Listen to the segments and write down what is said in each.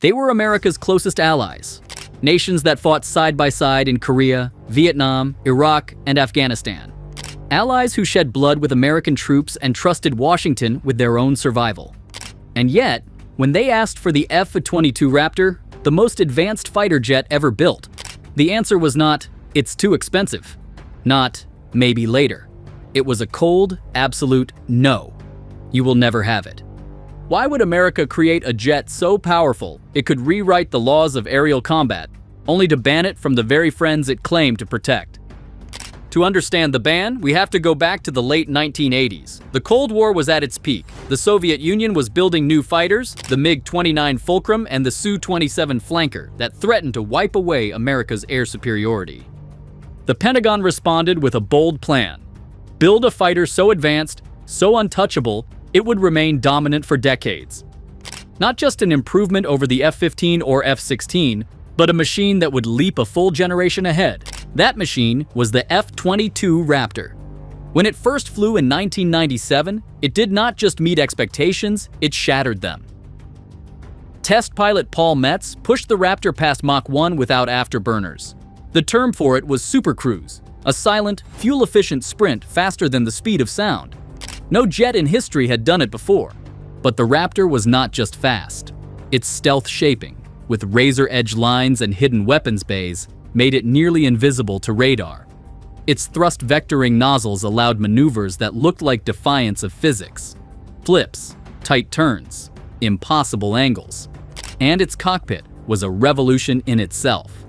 They were America's closest allies, nations that fought side by side in Korea, Vietnam, Iraq, and Afghanistan. Allies who shed blood with American troops and trusted Washington with their own survival. And yet, when they asked for the F-22 Raptor, the most advanced fighter jet ever built, the answer was not, "It's too expensive," not, "Maybe later." It was a cold, absolute no. You will never have it. Why would America create a jet so powerful it could rewrite the laws of aerial combat, only to ban it from the very friends it claimed to protect? To understand the ban, we have to go back to the late 1980s. The Cold War was at its peak. The Soviet Union was building new fighters, the MiG-29 Fulcrum and the Su-27 Flanker, that threatened to wipe away America's air superiority. The Pentagon responded with a bold plan. Build a fighter so advanced, so untouchable, it would remain dominant for decades. Not just an improvement over the F-15 or F-16, but a machine that would leap a full generation ahead. That machine was the F-22 Raptor. When it first flew in 1997, it did not just meet expectations, it shattered them. Test pilot Paul Metz pushed the Raptor past Mach 1 without afterburners. The term for it was supercruise, a silent, fuel-efficient sprint faster than the speed of sound. No jet in history had done it before. But the Raptor was not just fast. Its stealth shaping, with razor-edge lines and hidden weapons bays, made it nearly invisible to radar. Its thrust vectoring nozzles allowed maneuvers that looked like defiance of physics. Flips, tight turns, impossible angles. And its cockpit was a revolution in itself.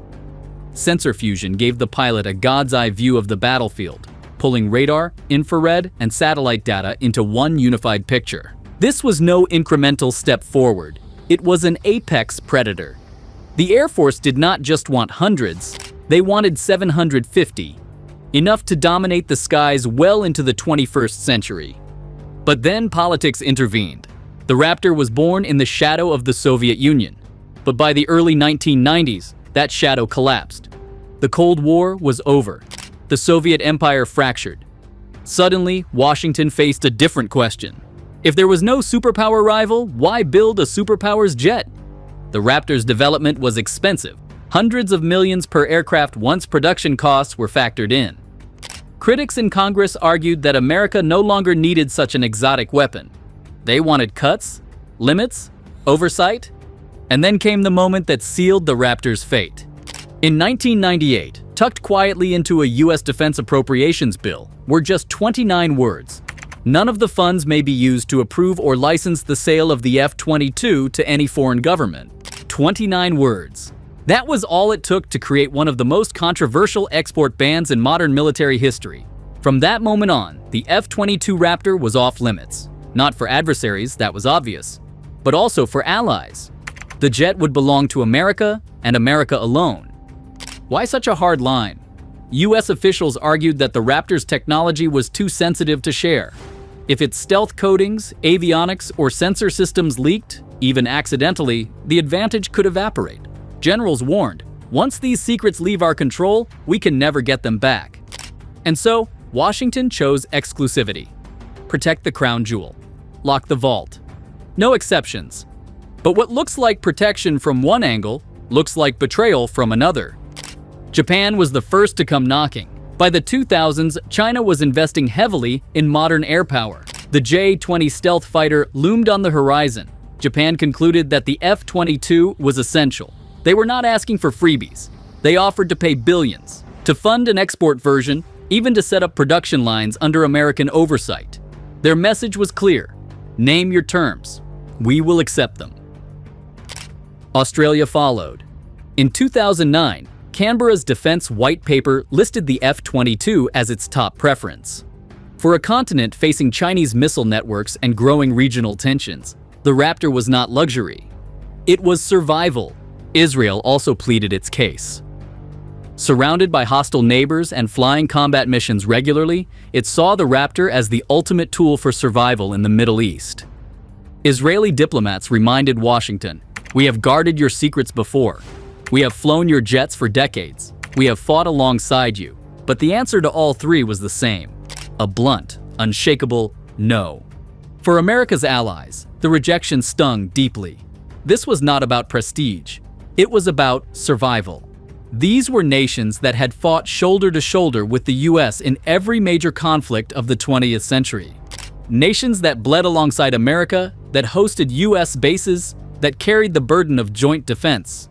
Sensor fusion gave the pilot a god's-eye view of the battlefield, pulling radar, infrared, and satellite data into one unified picture. This was no incremental step forward. It was an apex predator. The Air Force did not just want hundreds, they wanted 750, enough to dominate the skies well into the 21st century. But then politics intervened. The Raptor was born in the shadow of the Soviet Union, but by the early 1990s, that shadow collapsed. The Cold War was over. The Soviet Empire fractured. Suddenly, Washington faced a different question. If there was no superpower rival, why build a superpower's jet? The Raptor's development was expensive, hundreds of millions per aircraft once production costs were factored in. Critics in Congress argued that America no longer needed such an exotic weapon. They wanted cuts, limits, oversight, and then came the moment that sealed the Raptor's fate. In 1998, tucked quietly into a U.S. defense appropriations bill, were just 29 words. None of the funds may be used to approve or license the sale of the F-22 to any foreign government. 29 words. That was all it took to create one of the most controversial export bans in modern military history. From that moment on, the F-22 Raptor was off limits. Not for adversaries, that was obvious, but also for allies. The jet would belong to America and America alone. Why such a hard line? U.S. officials argued that the Raptor's technology was too sensitive to share. If its stealth coatings, avionics, or sensor systems leaked, even accidentally, the advantage could evaporate. Generals warned, once these secrets leave our control, we can never get them back. And so, Washington chose exclusivity. Protect the crown jewel. Lock the vault. No exceptions. But what looks like protection from one angle looks like betrayal from another. Japan was the first to come knocking. By the 2000s, China was investing heavily in modern air power. The J-20 stealth fighter loomed on the horizon. Japan concluded that the F-22 was essential. They were not asking for freebies. They offered to pay billions, to fund an export version, even to set up production lines under American oversight. Their message was clear. Name your terms. We will accept them. Australia followed. In 2009, Canberra's defense white paper listed the F-22 as its top preference. For a continent facing Chinese missile networks and growing regional tensions, the Raptor was not luxury. It was survival. Israel also pleaded its case. Surrounded by hostile neighbors and flying combat missions regularly, it saw the Raptor as the ultimate tool for survival in the Middle East. Israeli diplomats reminded Washington, "We have guarded your secrets before. We have flown your jets for decades. We have fought alongside you." But the answer to all three was the same: a blunt, unshakable no. For America's allies, the rejection stung deeply. This was not about prestige. It was about survival. These were nations that had fought shoulder to shoulder with the US in every major conflict of the 20th century. Nations that bled alongside America, that hosted US bases, that carried the burden of joint defense.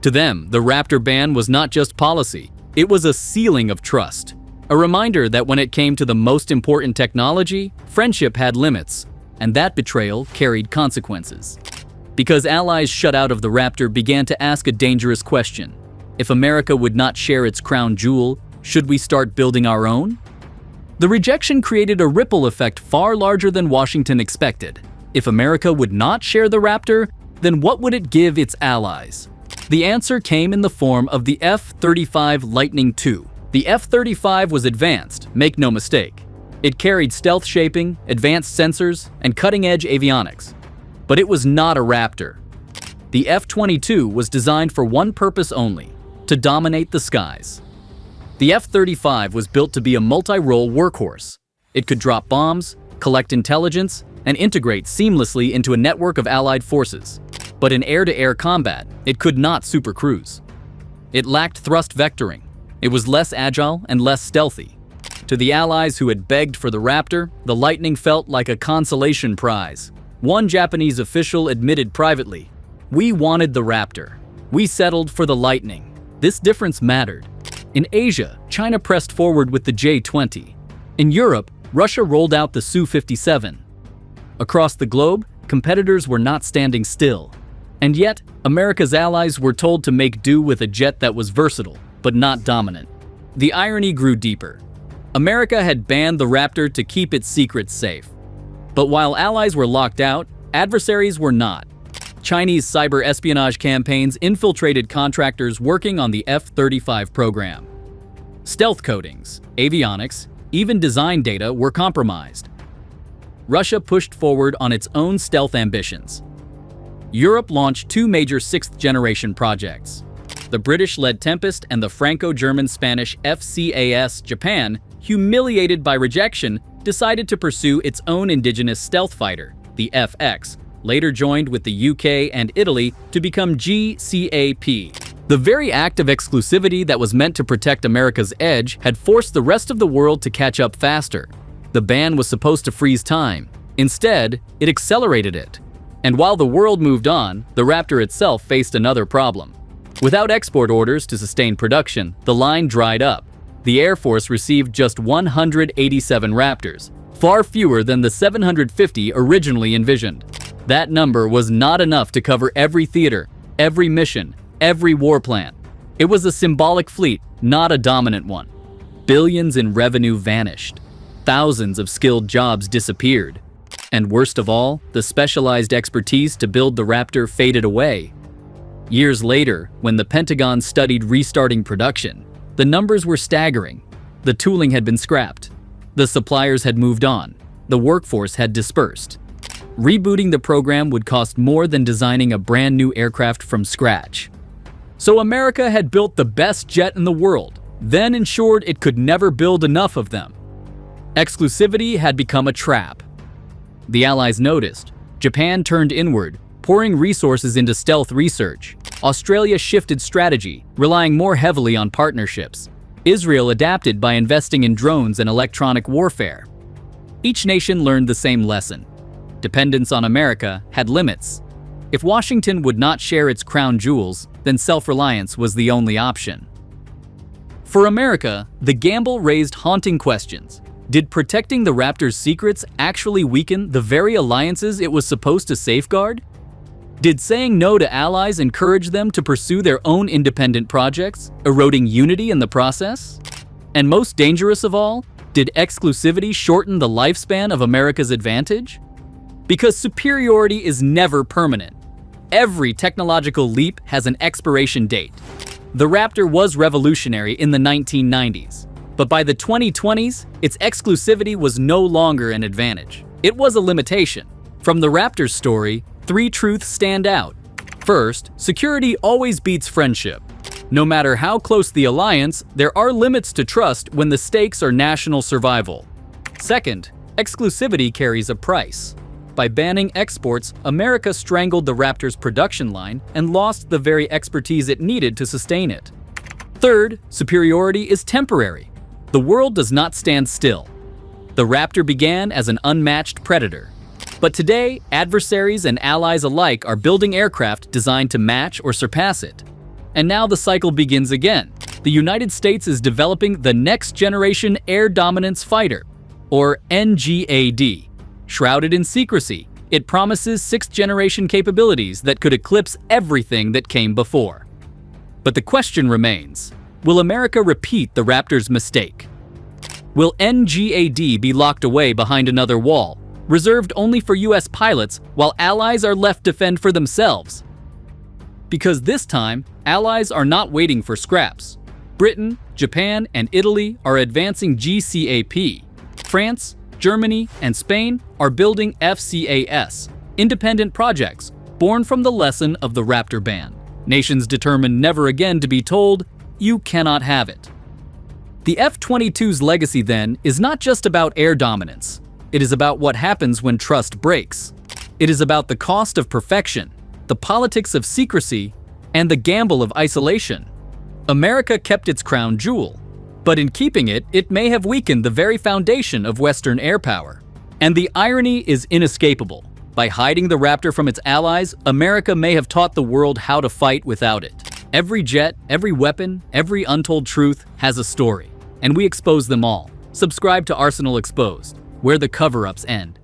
To them, the Raptor ban was not just policy, it was a sealing of trust. A reminder that when it came to the most important technology, friendship had limits, and that betrayal carried consequences. Because allies shut out of the Raptor began to ask a dangerous question. If America would not share its crown jewel, should we start building our own? The rejection created a ripple effect far larger than Washington expected. If America would not share the Raptor, then what would it give its allies? The answer came in the form of the F-35 Lightning II. The F-35 was advanced, make no mistake. It carried stealth shaping, advanced sensors, and cutting-edge avionics. But it was not a Raptor. The F-22 was designed for one purpose only: to dominate the skies. The F-35 was built to be a multi-role workhorse. It could drop bombs, collect intelligence, and integrate seamlessly into a network of allied forces. But in air-to-air combat, it could not supercruise. It lacked thrust vectoring. It was less agile and less stealthy. To the allies who had begged for the Raptor, the Lightning felt like a consolation prize. One Japanese official admitted privately, "We wanted the Raptor. We settled for the Lightning." This difference mattered. In Asia, China pressed forward with the J-20. In Europe, Russia rolled out the Su-57. Across the globe, competitors were not standing still. And yet, America's allies were told to make do with a jet that was versatile, but not dominant. The irony grew deeper. America had banned the Raptor to keep its secrets safe. But while allies were locked out, adversaries were not. Chinese cyber espionage campaigns infiltrated contractors working on the F-35 program. Stealth coatings, avionics, even design data were compromised. Russia pushed forward on its own stealth ambitions. Europe launched two major sixth-generation projects. The British-led Tempest and the Franco-German-Spanish FCAS. Japan, humiliated by rejection, decided to pursue its own indigenous stealth fighter, the FX, later joined with the UK and Italy to become GCAP. The very act of exclusivity that was meant to protect America's edge had forced the rest of the world to catch up faster. The ban was supposed to freeze time. Instead, it accelerated it. And while the world moved on, the Raptor itself faced another problem. Without export orders to sustain production, the line dried up. The Air Force received just 187 Raptors, far fewer than the 750 originally envisioned. That number was not enough to cover every theater, every mission, every war plan. It was a symbolic fleet, not a dominant one. Billions in revenue vanished. Thousands of skilled jobs disappeared. And worst of all, the specialized expertise to build the Raptor faded away. Years later, when the Pentagon studied restarting production, the numbers were staggering. The tooling had been scrapped. The suppliers had moved on. The workforce had dispersed. Rebooting the program would cost more than designing a brand new aircraft from scratch. So America had built the best jet in the world, then ensured it could never build enough of them. Exclusivity had become a trap. The Allies noticed. Japan turned inward, pouring resources into stealth research. Australia shifted strategy, relying more heavily on partnerships. Israel adapted by investing in drones and electronic warfare. Each nation learned the same lesson. Dependence on America had limits. If Washington would not share its crown jewels, then self-reliance was the only option. For America, the gamble raised haunting questions. Did protecting the Raptor's secrets actually weaken the very alliances it was supposed to safeguard? Did saying no to allies encourage them to pursue their own independent projects, eroding unity in the process? And most dangerous of all, did exclusivity shorten the lifespan of America's advantage? Because superiority is never permanent. Every technological leap has an expiration date. The Raptor was revolutionary in the 1990s, but by the 2020s, its exclusivity was no longer an advantage. It was a limitation. From the Raptor's story, three truths stand out. First, security always beats friendship. No matter how close the alliance, there are limits to trust when the stakes are national survival. Second, exclusivity carries a price. By banning exports, America strangled the Raptor's production line and lost the very expertise it needed to sustain it. Third, superiority is temporary. The world does not stand still. The Raptor began as an unmatched predator. But today, adversaries and allies alike are building aircraft designed to match or surpass it. And now the cycle begins again. The United States is developing the Next Generation Air Dominance Fighter, or NGAD. Shrouded in secrecy, it promises sixth-generation capabilities that could eclipse everything that came before. But the question remains, will America repeat the Raptor's mistake? Will NGAD be locked away behind another wall, reserved only for US pilots while allies are left to fend for themselves? Because this time, allies are not waiting for scraps. Britain, Japan, and Italy are advancing GCAP. France, Germany, and Spain are building FCAS, independent projects born from the lesson of the Raptor ban. Nations determined never again to be told, "You cannot have it." The F-22's legacy, then, is not just about air dominance. It is about what happens when trust breaks. It is about the cost of perfection, the politics of secrecy, and the gamble of isolation. America kept its crown jewel, but in keeping it, it may have weakened the very foundation of Western air power. And the irony is inescapable. By hiding the Raptor from its allies, America may have taught the world how to fight without it. Every jet, every weapon, every untold truth has a story, and we expose them all. Subscribe to Arsenal Exposed, where the cover-ups end.